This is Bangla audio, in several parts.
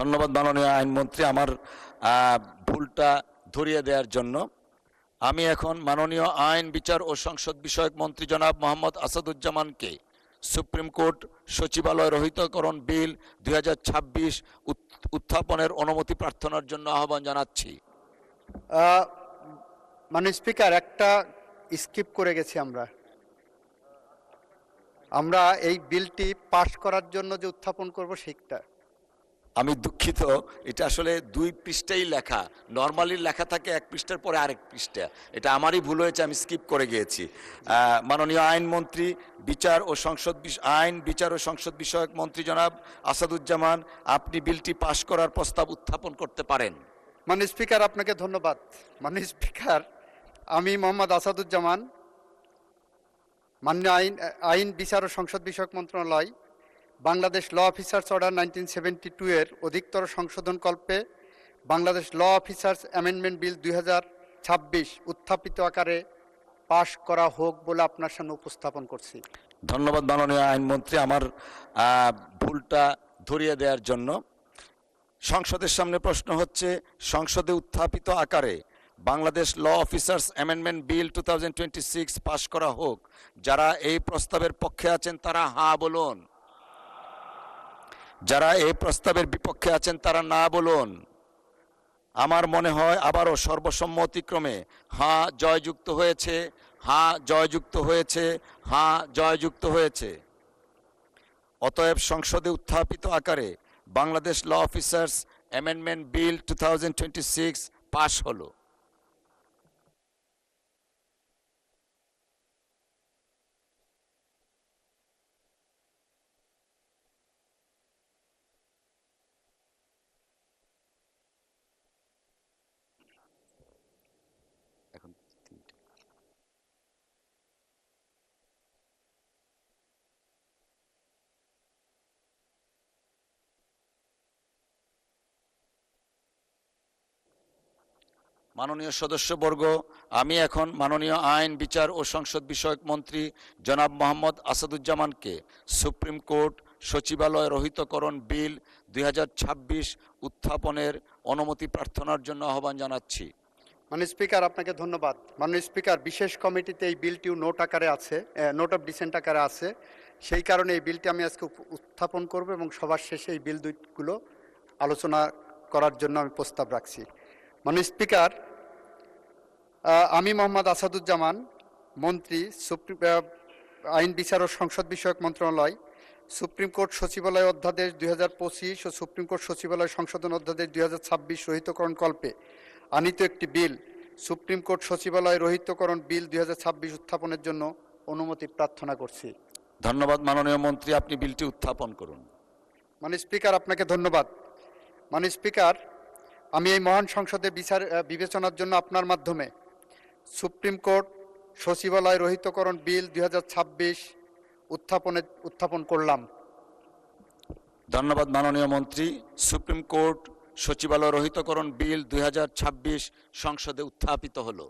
ধন্যবাদ মাননীয় আইনমন্ত্রী আমার ভুলটা ধরিয়ে দেওয়ার জন্য। আমি এখন মাননীয় আইন বিচার ও সংসদ বিষয়ক মন্ত্রী জনাব মোহাম্মদ আসাদুজ্জামানকে সুপ্রিম কোর্ট সচিবালয় রহিতকরণ বিল 2026 উত্থাপনের অনুমতি প্রার্থনার জন্য আহ্বান জানাচ্ছি। মাননীয় স্পিকার, একটা স্কিপ করে গেছি আমরা এই বিলটি পাশ করার জন্য যে উত্থাপন করব সেটা। আমি দুঃখিত, এটা আসলে 2 পৃষ্ঠাই লেখা, নর্মালি লেখা থাকে 1 পৃষ্ঠার পরে আরেক পৃষ্ঠা, এটা আমারই ভুল হয়েছে, আমি স্কিপ করে গিয়েছি। মাননীয় আইনমন্ত্রী আইন বিচার ও সংসদ বিষয়ক মন্ত্রী জনাব আসাদুজ্জামান, আপনি বিলটি পাশ করার প্রস্তাব উত্থাপন করতে পারেন। মাননীয় স্পিকার, আপনাকে ধন্যবাদ। মাননীয় স্পিকার, আমি মোহাম্মদ আসাদুজ্জামান মাননীয় আইন বিচার ও সংসদ বিষয়ক মন্ত্রণালয় বাংলাদেশ ল অফিসার্স অর্ডার 1972 এর অধিকতর সংশোধন কল্পে বাংলাদেশ ল অফিসার্স অ্যামেন্ডমেন্ট বিল 2026 উত্থাপিত আকারে পাশ করা হোক বলে আপনার সামনে উপস্থাপন করছি। ধন্যবাদ মাননীয় আইনমন্ত্রী আমার ভুলটা ধরিয়ে দেওয়ার জন্য। সংসদের সামনে প্রশ্ন হচ্ছে, সংসদে উত্থাপিত আকারে বাংলাদেশ ল অফিসার্স অ্যামেন্ডমেন্ট বিল 2026 পাশ করা হোক। যারা এই প্রস্তাবের পক্ষে আছেন তারা হ্যাঁ বলুন, যারা এই প্রস্তাবের বিপক্ষে আছেন তারা না বলুন। আমার মনে হয় আবারও সর্বসম্মতিক্রমে হ্যাঁ জয়যুক্ত হয়েছে, হ্যাঁ জয়যুক্ত হয়েছে, হ্যাঁ জয়যুক্ত হয়েছে। অতএব সংসদে উত্থাপিত আকারে বাংলাদেশ ল অফিসার্স অ্যামেন্ডমেন্ট বিল 2026 পাশ হলো। মাননীয় সদস্যবর্গ, আমি এখন মাননীয় আইন বিচার ও সংসদ বিষয়ক মন্ত্রী জনাব মোহাম্মদ আসাদুজ্জামানকে সুপ্রিম কোর্ট সচিবালয় রহিতকরণ বিল 2026 উত্থাপনের অনুমতি প্রার্থনার জন্য আহ্বান জানাচ্ছি। মাননীয় স্পিকার, আপনাকে ধন্যবাদ। মাননীয় স্পিকার, বিশেষ কমিটিতে এই বিলটিও নোট অফ ডিসেন্ট আকারে আছে, সেই কারণে এই বিলটি আমি আজকে উত্থাপন করব এবং সবার শেষে এই বিল দুইগুলো আলোচনা করার জন্য আমি প্রস্তাব রাখছি। মাননীয় স্পিকার, আমি মোহাম্মদ আসাদুজ্জামান মন্ত্রী আইন বিচার ও সংসদ বিষয়ক মন্ত্রণালয় সুপ্রিম কোর্ট সচিবালয় অধ্যাদেশ 2025 ও সুপ্রিম কোর্ট সচিবালয় সংশোধন অধ্যাদেশ 2026 রহিতকরণ কল্পে আনিত একটি বিল সুপ্রিম কোর্ট সচিবালয় রহিতকরণ বিল 2026 উত্থাপনের জন্য অনুমতি প্রার্থনা করছি। ধন্যবাদ মাননীয় মন্ত্রী, আপনি বিলটি উত্থাপন করুন। মাননীয় স্পিকার, আপনাকে ধন্যবাদ। মাননীয় স্পিকার, আমি এই মহান সংসদে বিবেচনার জন্য আপনার মাধ্যমে সুপ্রিম কোর্ট সচিবালয় রহিতকরণ বিল 2026 উত্থাপন করলাম। ধন্যবাদ মাননীয় মন্ত্রী, সুপ্রিম কোর্ট সচিবালয় রহিতকরণ বিল 2026 সংসদে উত্থাপিত হলো।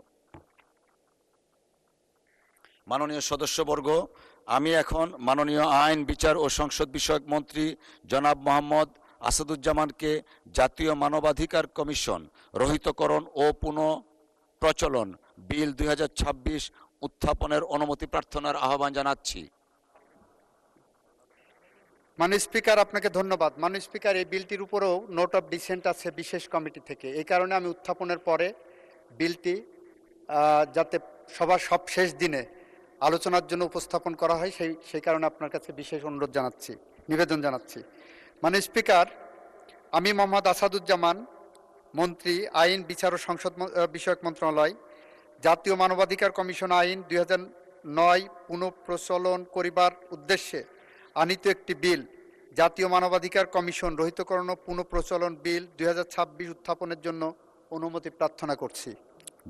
মাননীয় সদস্যবর্গ, আমি এখন মাননীয় আইন বিচার ও সংসদ বিষয়ক মন্ত্রী জনাব মোহাম্মদ আসাদুজ্জামানকে জাতীয় মানবাধিকার কমিশন রহিতকরণ ও পুনঃপ্রচলন বিল 2026 উত্থাপনের অনুমতি প্রার্থনার আহ্বান জানাচ্ছি। মাননীয় স্পিকার, আপনাকে ধন্যবাদ। মাননীয় স্পিকার, এই বিলটির উপরেও নোট অফ ডিসেন্ট আছে বিশেষ কমিটি থেকে, এই কারণে আমি উত্থাপনের পরে বিলটি যাতে সব শেষ দিনে আলোচনার জন্য উপস্থাপন করা হয় সেই কারণে আপনার কাছে বিশেষ নিবেদন জানাচ্ছি। মাননীয় স্পিকার, আমি মোহাম্মদ আসাদুজ্জামান মন্ত্রী আইন বিচার ও সংসদ বিষয়ক মন্ত্রণালয় জাতীয় মানবাধিকার কমিশন আইন 2009 পুনঃপ্রচলন করিবার উদ্দেশ্যে আনিত একটি বিল জাতীয় মানবাধিকার কমিশন রহিতকরণ ও পুনঃপ্রচলন বিল 2026 উত্থাপনের জন্য অনুমতি প্রার্থনা করছি।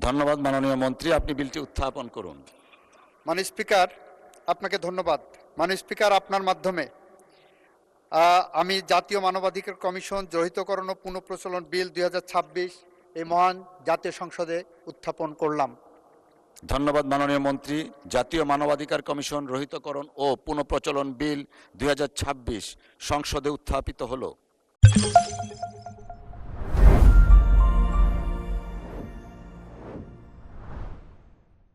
ধন্যবাদ মাননীয় মন্ত্রী, আপনি বিলটি উত্থাপন করুন। মাননীয় স্পিকার, আপনাকে ধন্যবাদ। মাননীয় স্পিকার, আপনার মাধ্যমে আমি জাতীয় মানবাধিকার কমিশন রহিতকরণ ও পুনঃপ্রচলন বিল 2026 এই মহান জাতীয় সংসদে উত্থাপন করলাম। ধন্যবাদ মাননীয় মন্ত্রী, জাতীয় মানবাধিকার কমিশন রহিতকরণ ও পুনঃপ্রচলন বিল 2026 সংসদে উত্থাপিত হলো।